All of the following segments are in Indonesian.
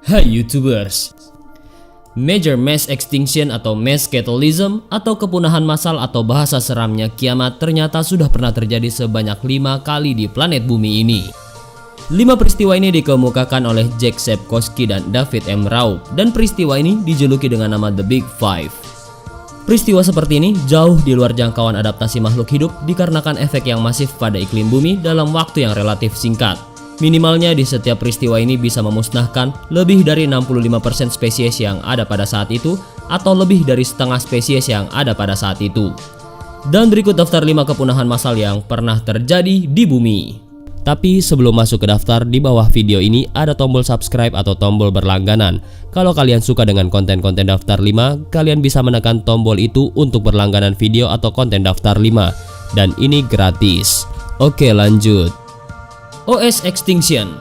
Hai YouTubers, Major Mass Extinction atau Mass Catalysm atau kepunahan massal atau bahasa seramnya kiamat ternyata sudah pernah terjadi sebanyak 5 kali di planet bumi ini. 5 peristiwa ini dikemukakan oleh Jack Sepkoski dan David M. Raup, dan peristiwa ini dijuluki dengan nama The Big Five. Peristiwa seperti ini jauh di luar jangkauan adaptasi makhluk hidup dikarenakan efek yang masif pada iklim bumi dalam waktu yang relatif singkat. Minimalnya di setiap peristiwa ini bisa memusnahkan lebih dari 65% spesies yang ada pada saat itu atau lebih dari setengah spesies yang ada pada saat itu. Dan berikut daftar 5 kepunahan massal yang pernah terjadi di bumi. Tapi sebelum masuk ke daftar, di bawah video ini ada tombol subscribe atau tombol berlangganan. Kalau kalian suka dengan konten-konten daftar 5, kalian bisa menekan tombol itu untuk berlangganan video atau konten daftar 5. Dan ini gratis. Oke, lanjut. OS Extinction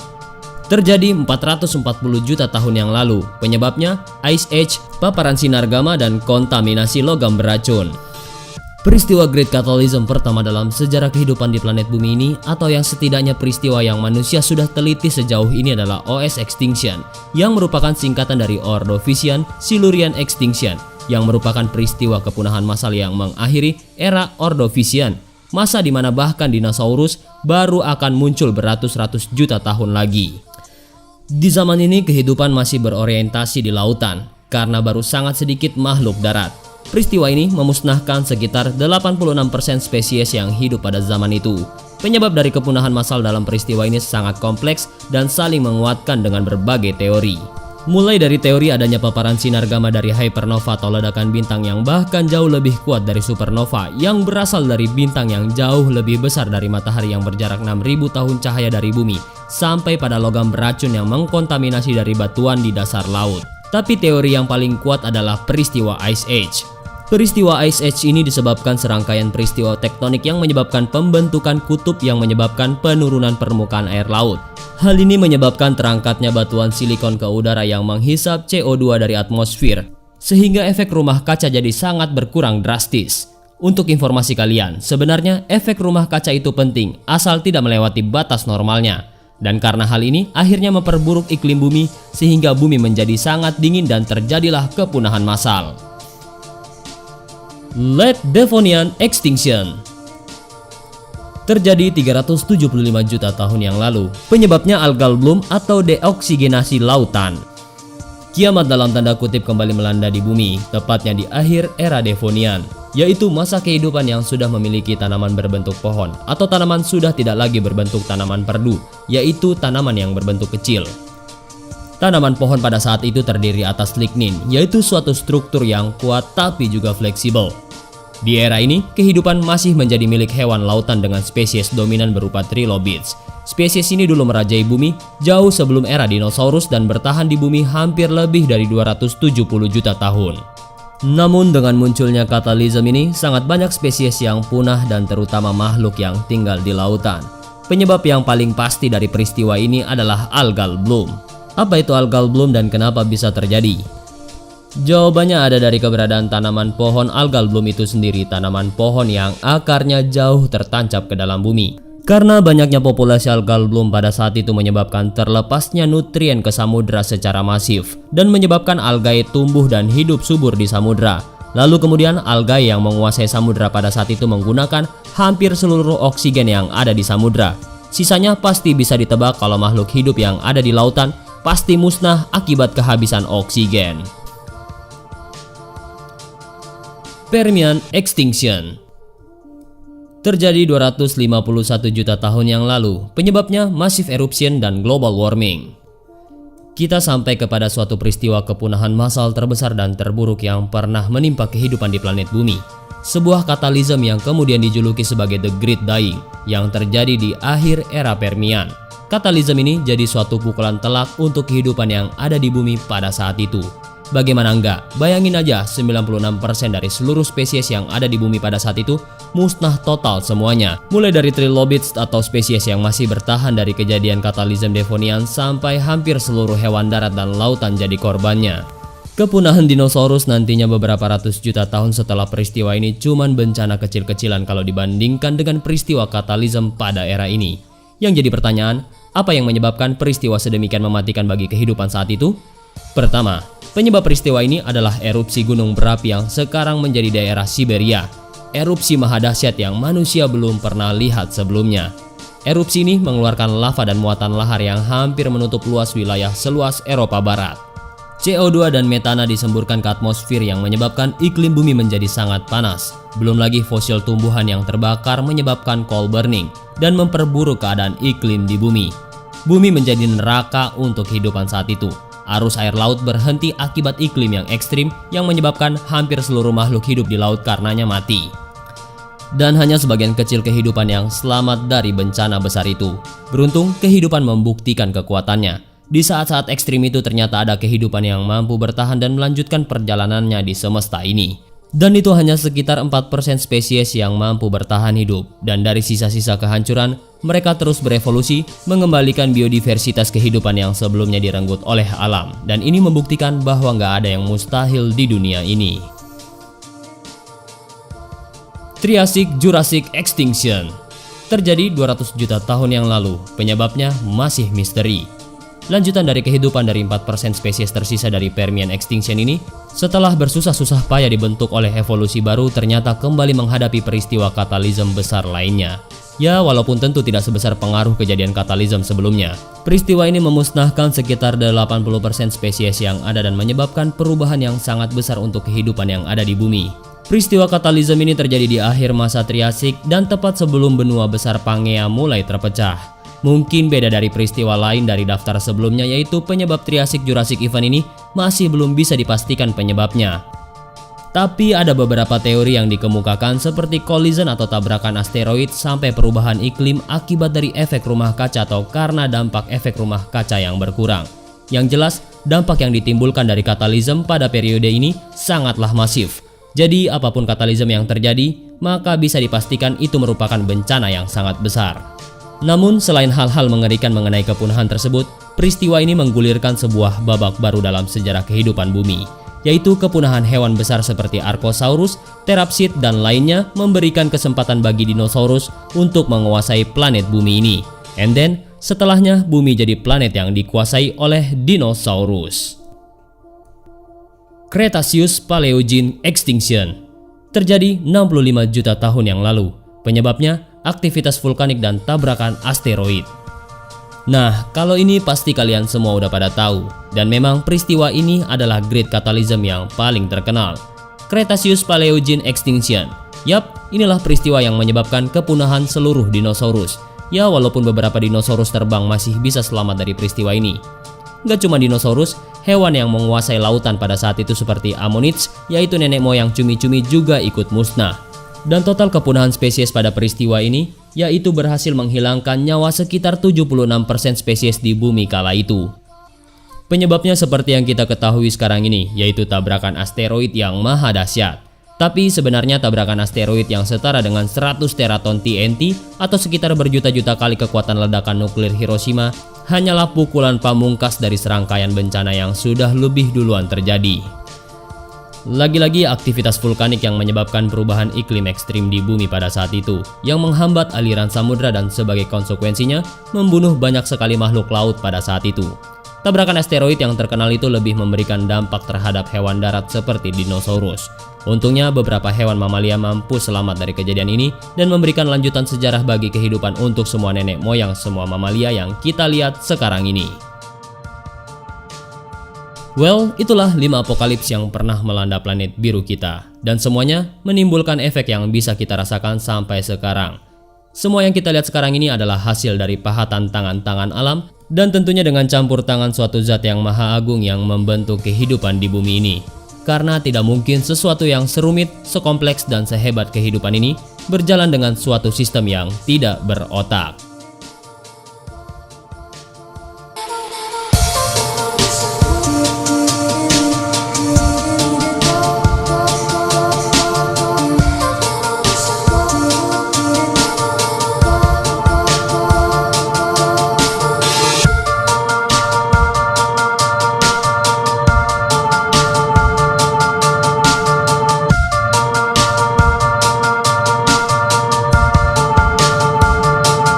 terjadi 440 juta tahun yang lalu. Penyebabnya Ice Age, paparan sinar gamma, dan kontaminasi logam beracun. Peristiwa Great Catalysm pertama dalam sejarah kehidupan di planet bumi ini, atau yang setidaknya peristiwa yang manusia sudah teliti sejauh ini, adalah OS Extinction, yang merupakan singkatan dari Ordovician Silurian Extinction, yang merupakan peristiwa kepunahan massal yang mengakhiri era Ordovician, masa di mana bahkan dinosaurus baru akan muncul beratus-ratus juta tahun lagi. Di zaman ini kehidupan masih berorientasi di lautan karena baru sangat sedikit makhluk darat. Peristiwa ini memusnahkan sekitar 86% spesies yang hidup pada zaman itu. Penyebab dari kepunahan massal dalam peristiwa ini sangat kompleks dan saling menguatkan dengan berbagai teori. Mulai dari teori adanya paparan sinar gamma dari hypernova atau ledakan bintang yang bahkan jauh lebih kuat dari supernova yang berasal dari bintang yang jauh lebih besar dari matahari yang berjarak 6.000 tahun cahaya dari bumi, sampai pada logam beracun yang mengkontaminasi dari batuan di dasar laut. Tapi teori yang paling kuat adalah peristiwa Ice Age. Peristiwa Ice Age ini disebabkan serangkaian peristiwa tektonik yang menyebabkan pembentukan kutub yang menyebabkan penurunan permukaan air laut. Hal ini menyebabkan terangkatnya batuan silikon ke udara yang menghisap CO2 dari atmosfer, sehingga efek rumah kaca jadi sangat berkurang drastis. Untuk informasi kalian, sebenarnya efek rumah kaca itu penting asal tidak melewati batas normalnya. Dan karena hal ini akhirnya memperburuk iklim bumi sehingga bumi menjadi sangat dingin dan terjadilah kepunahan massal. Late Devonian Extinction terjadi 375 juta tahun yang lalu. Penyebabnya algal bloom atau deoksigenasi lautan. Kiamat dalam tanda kutip kembali melanda di bumi, tepatnya di akhir era Devonian, yaitu masa kehidupan yang sudah memiliki tanaman berbentuk pohon atau tanaman sudah tidak lagi berbentuk tanaman perdu, yaitu tanaman yang berbentuk kecil. Tanaman pohon pada saat itu terdiri atas lignin, yaitu suatu struktur yang kuat tapi juga fleksibel. Di era ini, kehidupan masih menjadi milik hewan lautan dengan spesies dominan berupa trilobites. Spesies ini dulu merajai bumi jauh sebelum era dinosaurus dan bertahan di bumi hampir lebih dari 270 juta tahun. Namun dengan munculnya katalisme ini, sangat banyak spesies yang punah dan terutama makhluk yang tinggal di lautan. Penyebab yang paling pasti dari peristiwa ini adalah algal bloom. Apa itu algal bloom dan kenapa bisa terjadi? Jawabannya ada dari keberadaan tanaman pohon algal bloom itu sendiri, tanaman pohon yang akarnya jauh tertancap ke dalam bumi. Karena banyaknya populasi algal bloom pada saat itu menyebabkan terlepasnya nutrien ke samudra secara masif dan menyebabkan algae tumbuh dan hidup subur di samudra. Lalu kemudian algae yang menguasai samudra pada saat itu menggunakan hampir seluruh oksigen yang ada di samudra. Sisanya pasti bisa ditebak kalau makhluk hidup yang ada di lautan pasti musnah akibat kehabisan oksigen. Permian Extinction terjadi 251 juta tahun yang lalu. Penyebabnya massive eruption dan global warming. Kita sampai kepada suatu peristiwa kepunahan massal terbesar dan terburuk yang pernah menimpa kehidupan di planet bumi. Sebuah katalisme yang kemudian dijuluki sebagai The Great Dying yang terjadi di akhir era Permian. Katalisme ini jadi suatu pukulan telak untuk kehidupan yang ada di bumi pada saat itu. Bagaimana enggak? Bayangin aja 96% dari seluruh spesies yang ada di bumi pada saat itu musnah total semuanya. Mulai dari trilobites atau spesies yang masih bertahan dari kejadian katalisme Devonian sampai hampir seluruh hewan darat dan lautan jadi korbannya. Kepunahan dinosaurus nantinya beberapa ratus juta tahun setelah peristiwa ini cuman bencana kecil-kecilan kalau dibandingkan dengan peristiwa katalisme pada era ini. Yang jadi pertanyaan, apa yang menyebabkan peristiwa sedemikian mematikan bagi kehidupan saat itu? Pertama, penyebab peristiwa ini adalah erupsi gunung berapi yang sekarang menjadi daerah Siberia. Erupsi maha dahsyat yang manusia belum pernah lihat sebelumnya. Erupsi ini mengeluarkan lava dan muatan lahar yang hampir menutup luas wilayah seluas Eropa Barat. CO2 dan metana disemburkan ke atmosfer yang menyebabkan iklim bumi menjadi sangat panas. Belum lagi fosil tumbuhan yang terbakar menyebabkan coal burning dan memperburuk keadaan iklim di bumi. Bumi menjadi neraka untuk kehidupan saat itu. Arus air laut berhenti akibat iklim yang ekstrim yang menyebabkan hampir seluruh makhluk hidup di laut karenanya mati. Dan hanya sebagian kecil kehidupan yang selamat dari bencana besar itu. Beruntung, kehidupan membuktikan kekuatannya. Di saat-saat ekstrim itu ternyata ada kehidupan yang mampu bertahan dan melanjutkan perjalanannya di semesta ini. Dan itu hanya sekitar 4% spesies yang mampu bertahan hidup. Dan dari sisa-sisa kehancuran, mereka terus berevolusi, mengembalikan biodiversitas kehidupan yang sebelumnya direnggut oleh alam. Dan ini membuktikan bahwa nggak ada yang mustahil di dunia ini. Triassic-Jurassic Extinction terjadi 200 juta tahun yang lalu. Penyebabnya masih misteri. Lanjutan dari kehidupan dari 4% spesies tersisa dari Permian Extinction ini, setelah bersusah-susah payah dibentuk oleh evolusi baru, ternyata kembali menghadapi peristiwa katalisme besar lainnya. Ya, walaupun tentu tidak sebesar pengaruh kejadian katalisme sebelumnya. Peristiwa ini memusnahkan sekitar 80% spesies yang ada dan menyebabkan perubahan yang sangat besar untuk kehidupan yang ada di bumi. Peristiwa katalisme ini terjadi di akhir masa Triasik dan tepat sebelum benua besar Pangea mulai terpecah. Mungkin beda dari peristiwa lain dari daftar sebelumnya, yaitu penyebab Triassic-Jurassic event ini masih belum bisa dipastikan penyebabnya. Tapi ada beberapa teori yang dikemukakan seperti collision atau tabrakan asteroid sampai perubahan iklim akibat dari efek rumah kaca atau karena dampak efek rumah kaca yang berkurang. Yang jelas, dampak yang ditimbulkan dari katalisme pada periode ini sangatlah masif. Jadi apapun katalisme yang terjadi, maka bisa dipastikan itu merupakan bencana yang sangat besar. Namun selain hal-hal mengerikan mengenai kepunahan tersebut, peristiwa ini menggulirkan sebuah babak baru dalam sejarah kehidupan bumi, yaitu kepunahan hewan besar seperti Archosaurus, Therapsid, dan lainnya memberikan kesempatan bagi dinosaurus untuk menguasai planet bumi ini. And then, setelahnya bumi jadi planet yang dikuasai oleh dinosaurus. Cretaceous-Paleogene Extinction terjadi 65 juta tahun yang lalu. Penyebabnya aktivitas vulkanik dan tabrakan asteroid. Nah, kalau ini pasti kalian semua udah pada tahu. Dan memang peristiwa ini adalah Great Cataclysm yang paling terkenal, Cretaceous-Paleogene Extinction. Yap, inilah peristiwa yang menyebabkan kepunahan seluruh dinosaurus. Ya, walaupun beberapa dinosaurus terbang masih bisa selamat dari peristiwa ini. Gak cuma dinosaurus, hewan yang menguasai lautan pada saat itu seperti ammonids, yaitu nenek moyang cumi-cumi, juga ikut musnah. Dan total kepunahan spesies pada peristiwa ini yaitu berhasil menghilangkan nyawa sekitar 76% spesies di bumi kala itu. Penyebabnya seperti yang kita ketahui sekarang ini, yaitu tabrakan asteroid yang maha dahsyat. Tapi sebenarnya tabrakan asteroid yang setara dengan 100 teraton TNT atau sekitar berjuta-juta kali kekuatan ledakan nuklir Hiroshima hanyalah pukulan pamungkas dari serangkaian bencana yang sudah lebih duluan terjadi. Lagi-lagi aktivitas vulkanik yang menyebabkan perubahan iklim ekstrim di bumi pada saat itu, yang menghambat aliran samudra dan sebagai konsekuensinya membunuh banyak sekali makhluk laut pada saat itu. Tabrakan asteroid yang terkenal itu lebih memberikan dampak terhadap hewan darat seperti dinosaurus. Untungnya beberapa hewan mamalia mampu selamat dari kejadian ini dan memberikan lanjutan sejarah bagi kehidupan untuk semua nenek moyang semua mamalia yang kita lihat sekarang ini. Well, itulah 5 apokalips yang pernah melanda planet biru kita, dan semuanya menimbulkan efek yang bisa kita rasakan sampai sekarang. Semua yang kita lihat sekarang ini adalah hasil dari pahatan tangan-tangan alam, dan tentunya dengan campur tangan suatu zat yang maha agung yang membentuk kehidupan di bumi ini. Karena tidak mungkin sesuatu yang serumit, sekompleks, dan sehebat kehidupan ini berjalan dengan suatu sistem yang tidak berotak.